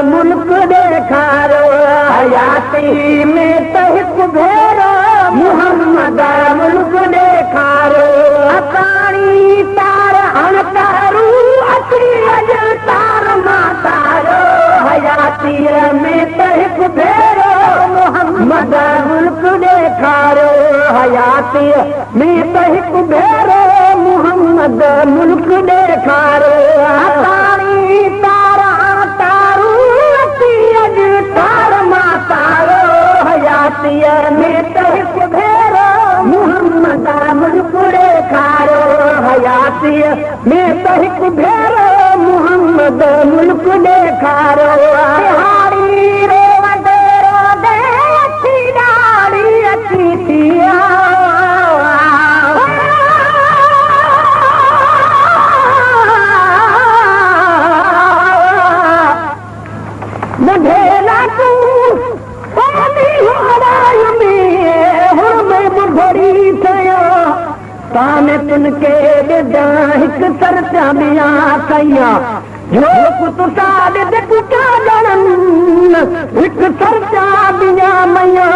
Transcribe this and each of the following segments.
मुल्क ॾेखारो हयाती में त हिकु भेरो मोहम्मद मुल्क ॾेखारो असाणी तार अणकारू अची अॼु तार मां तारो हयातीअ में त हिकु भेरो मोहम्मद मुल्क ॾेखारो हयातीअ में त हिकु भेरो मोहम्मद मुल्क ॾेखारो असाणी तार तारू अची अॼु तार मां तारो हयातीअ में त हिकु भेरो मोहम्मद मुल्क ॾेखारो हयातीअ में त हिकु भेरो मोहम्मद मुल्क ॾेखारो हारी रोवंदे रोंदे अची ॾाढ़ी अची थी तुनके ॾिजां हिकु सरचा ॿिया कया जो तुसां ॾिज टुटा ॼणनि हिकु सरचा ॿिया मैया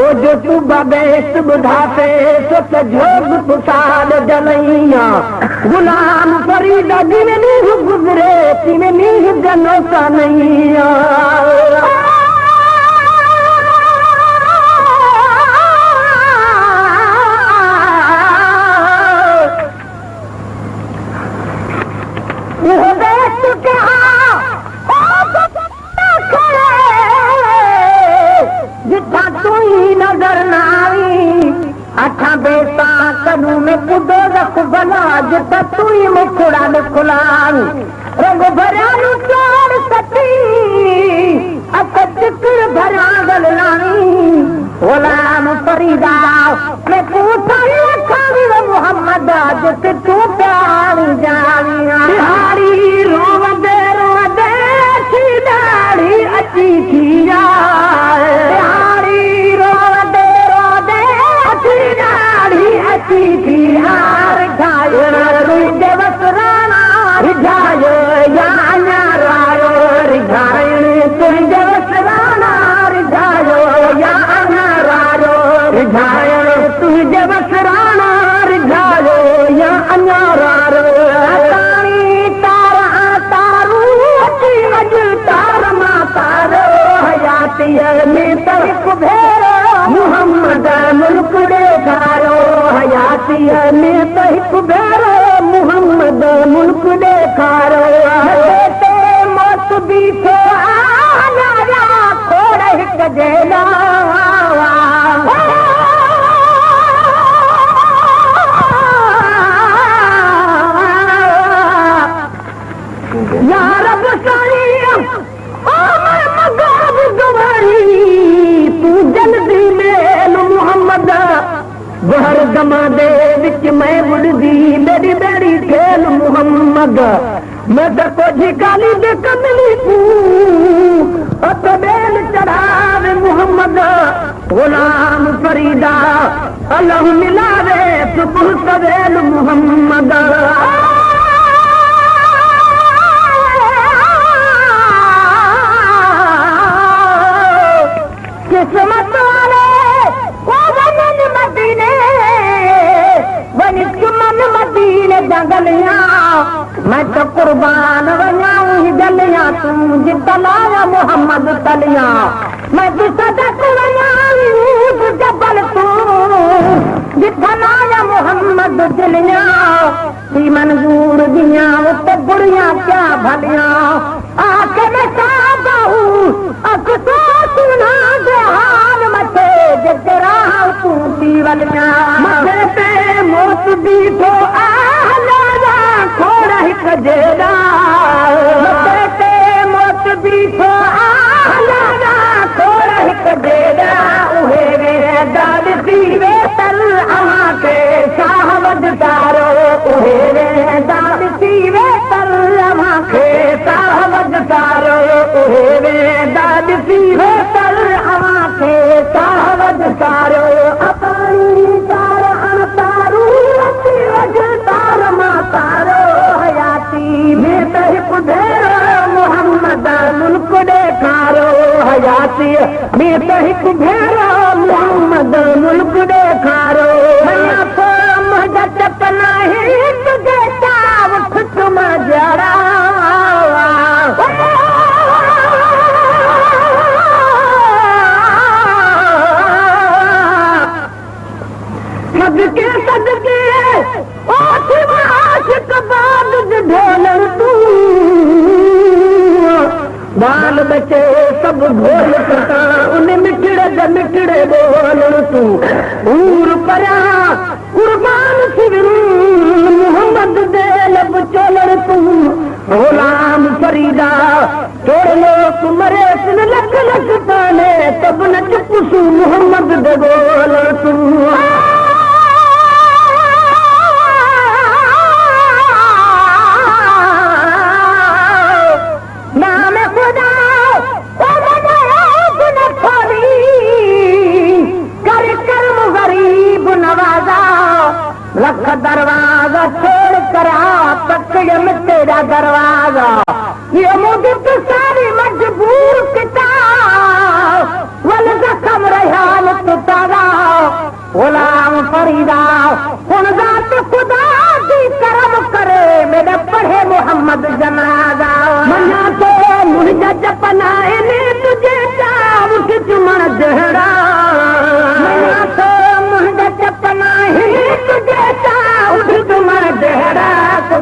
ओ जो तूं बबेस ॿुधासे सो त जोग तुसां ॾिजलैया गुलाम फरीद जिਵੇਂ नींहुं गुज़रे तिਵੇਂ नींहुं जनो सनैया जिथा तू ही नजर न आई अठा बेसा कनू में कुदो रख भला जिथा तू ही मुखड़ा न खुलाई रंग भरिया चोर सती अक चिकड़ भरिया गलनाई गुलाम फरीदा मैं पूछा मोहम्मद जिते तू प्यारी जानी बिहारी रोवंदे रोवंदे अची ॾाढ़ी अची थी बिहारी रोवंदे रोवंदे अची ॾाढ़ी अची थी तुंहिंजे वसराणा रिझायो या अञा रायो रिझाइण तुंहिंजे वसराणा रिझायो या अञा रायो रिझाइण तुंहिंजे वसराणा रिझायो या अञा रायो असाणी तार तारू अची अॼु तार मां तारो हयातीअ में त हिकु भेरो मोहम्मद मुल्क ॾेखारो हयातीअ में त हिकु भेरो मोहम्मद मुल्क ॾेखारो मौत बीठो खोड़ हिकु जेला बहर दमा दे विच मैं बुढ़दी मेरी बेड़ी खेल मोहम्मद मैं तो कुछ गाली दे कमली तू अत बेल चढ़ावे मोहम्मद गुलाम फरीदा अल्लाह मिलावे सुबह सवेल मोहम्मद किस्मत वाले मदीने जंगलिया मैं तो कुर्बान वञाऊं जलिया तूं जितलाया मोहम्मद तलिया मैं तो सदक वञाऊं जबल तूं जितलाया मोहम्मद जलिया सी मंजूर दिया उते बुढ़िया क्या भलिया आके मैं साबहू अक्सो सुना दे हाल मथे जरा तूं थी वलिया मथे पे मौत बीठो खोड़ हिकु जेड़ा मथे पे मौत बीठो खोड़ हिकु जेड़ा उहे वे दाद थी वे तल अमां के साहबद तारो उहे वे दाद थी वे तल अमां के साहबद तारो उहे वे दाद थी वे तल अमां के साहबद तारो अपनी तार तारू अची वज तार हयाती में त हिकु भेरो मोहम्मद मुल्क ॾेखारो मना तो मुंहिंजा चपना तुझे चाव खुशम जड़ा सदके सदके ओ आशिक बाद ढोलण तू बाल बचे सब ढोल कटा उन मिठड़े बोलण तू ऊर परा कुर्बान सिविल मोहम्मद दे लब चोलण तू गुलाम फरीदा तोड़ लो तुमरे सिन लख लख ताने तब न चुपसू मोहम्मद दे बोलण तू लख दरवाजा छोड़ कर तक में तेरा दरवाजा ये मुझे तो सारी मजबूर किताब वल जख्म रेहान तो तारा गुलाम फरीदा उन जात खुदा दी करम करे मेरे पढ़े मोहम्मद जनाजा मना तो मुझे जपना ने तुझे चाव कि चुमन जहरा मना तो मुझे जपना तुझे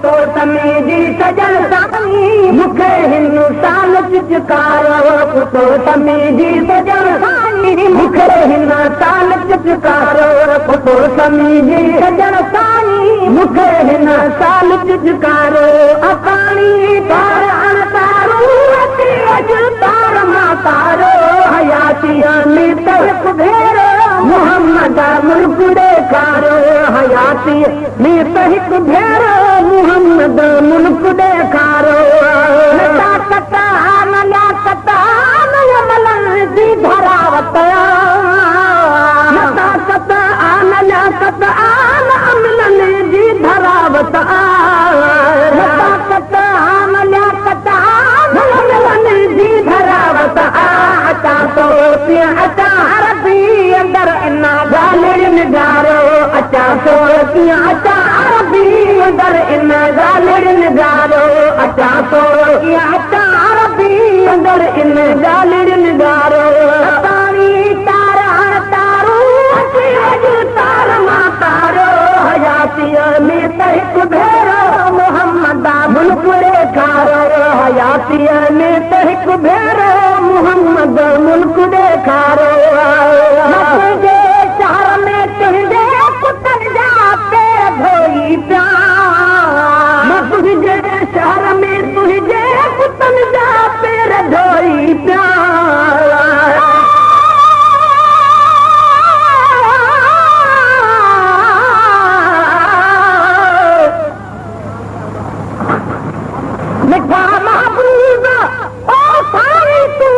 तो तमीजी सजल सानी मुखे हिंदू साल चिचकारो तो तमीजी सजल सानी मुखे हिंदू साल चिचकारो तो तमीजी सजल सानी मुखे हिंदू साल चिचकारो अकानी तार अणतारो अति अज तार मातारो हयातिया में तहक भेरो मोहम्मद मुल्क ॾेखारो हयाती में तहक भेरो मोहम्मद मुल्क ॾेखारो कता नया कता नया मलन जी धरावत कता नया कता अमलन जी धरावत कता नया कता अमलन जी धरावत अचा तो अचा अरबी अंदर इना गालिड़ निगारो अचा तो अचा अरबी अंदर इन गालिड़ निगारो अचा तो अचा अरबी अंदर इन गालिड़ निगारो तारी तार हण तारो तार मां तारो हयाती में त हिकु भेरो मोहम्मद मुल्क ॾेखारो हयाती में त हिकु भेरो मोहम्मद मुल्क ॾेखारो तुंहिंजे शहर में तुंहिंजे पुटनि जा पेर धोई पिया तुंहिंजे शहर में तुंहिंजे पुटनि जा पेर धोई पिया मिठा महबूब ओ सारी तूं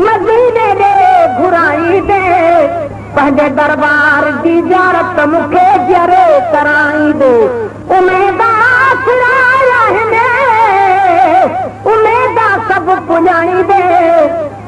मदीने दे घुराई दे पंहिंजे दरबार जी ज़ियारत मूंखे जरे कराई दे उमेदा उमेदा सभु पुॼाणी दे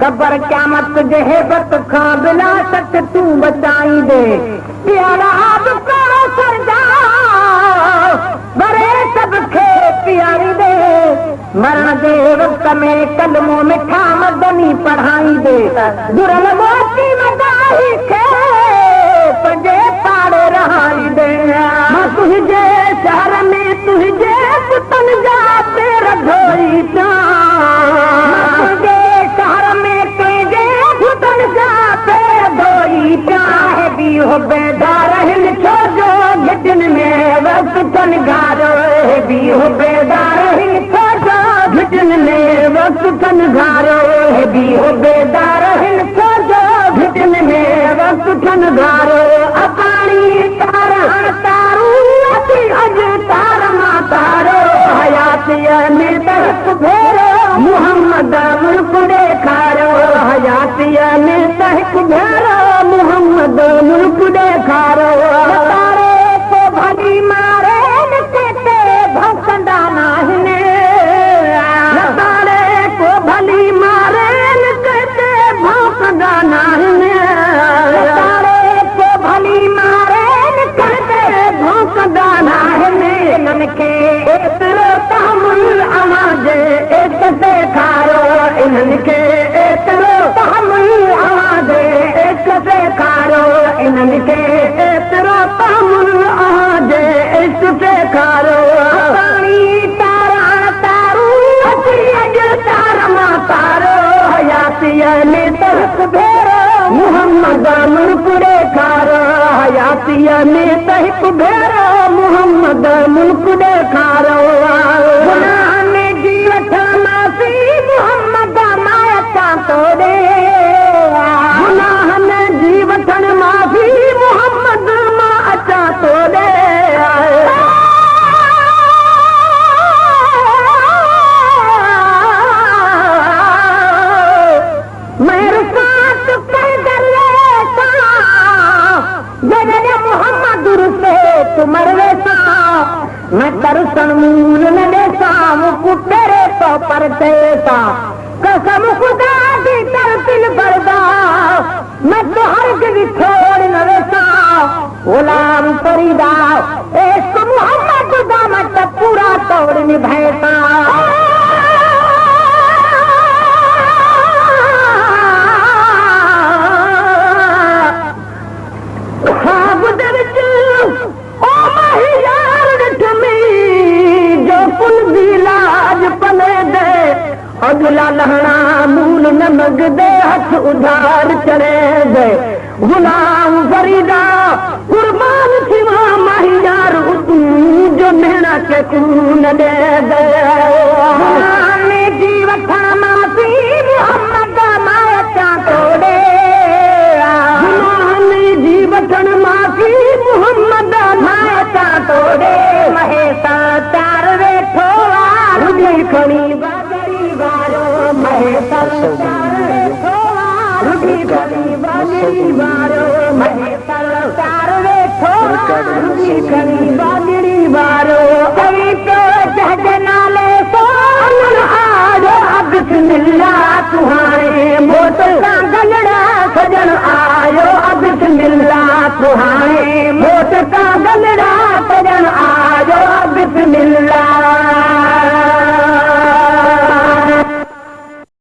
क़बर क़यामत जे हेबत खां बिला शक तूं बचाई दे प्यारा बरे सबखे प्यारी दे मरण जे वक़्त में कलमो मिठा मदनी पढ़ाई दे दुरल मोती मदाही खे पंहिंजे पाड़े रहाई दे मां तुंहिंजे शहर में तुंहिंजे पुटनि जा पेर धोई पिया तुंहिंजे शहर में तुंहिंजे पुटनि जा पेर धोई पिया बीहो बेदार हिन छो जो घिटनि में वक़्त घारो बीहो बेदार हिन छो जो घिटनि में वक़्त घारो बीहो बेदार हिन छो जो घिटनि में वक़्त घारो अपाणी तार हण तारू अति अज तार मां तारो हयातीअ में त हिकु भेरो मोहम्मद मुल्क ॾेखारो हयातीअ में त हिकु भेरो मोहम्मद मुल्क ॾेखारो तारे को भली मारे ते भौंकंदा नाहिनि तारे को भली मारे मोहम्मद मुल्क ॾेखारो हयातीअ में त हिकु भेरो मोहम्मद मुल्क ॾेखारो गुनाह में जी वठंदासी मोहम्मद मायता तोड़े गुनाह में जी वठण माफ़ी मोहम्मद मां अचा तोड़े मैं तरसन मूल न देसा मुकु तेरे तो पर देता कसम खुदा दी तरतिल बरदा मैं तो हर जगह छोड़ न देसा गुलाम फरीदा इश्क मोहम्मद दा मैं तो पूरा तोड़ निभाता अगला लहना मूल न मग दे हथ उधार चढ़े दे गुलाम फरीदा कुर्बान थिवा माहियार जो मेहना के खून दे दे जी वठण माफ़ी मोहम्मद मायता तोड़े जी वठण माफ़ी मोहम्मद मायता तोड़े महेता तार वेठो खणी मोट का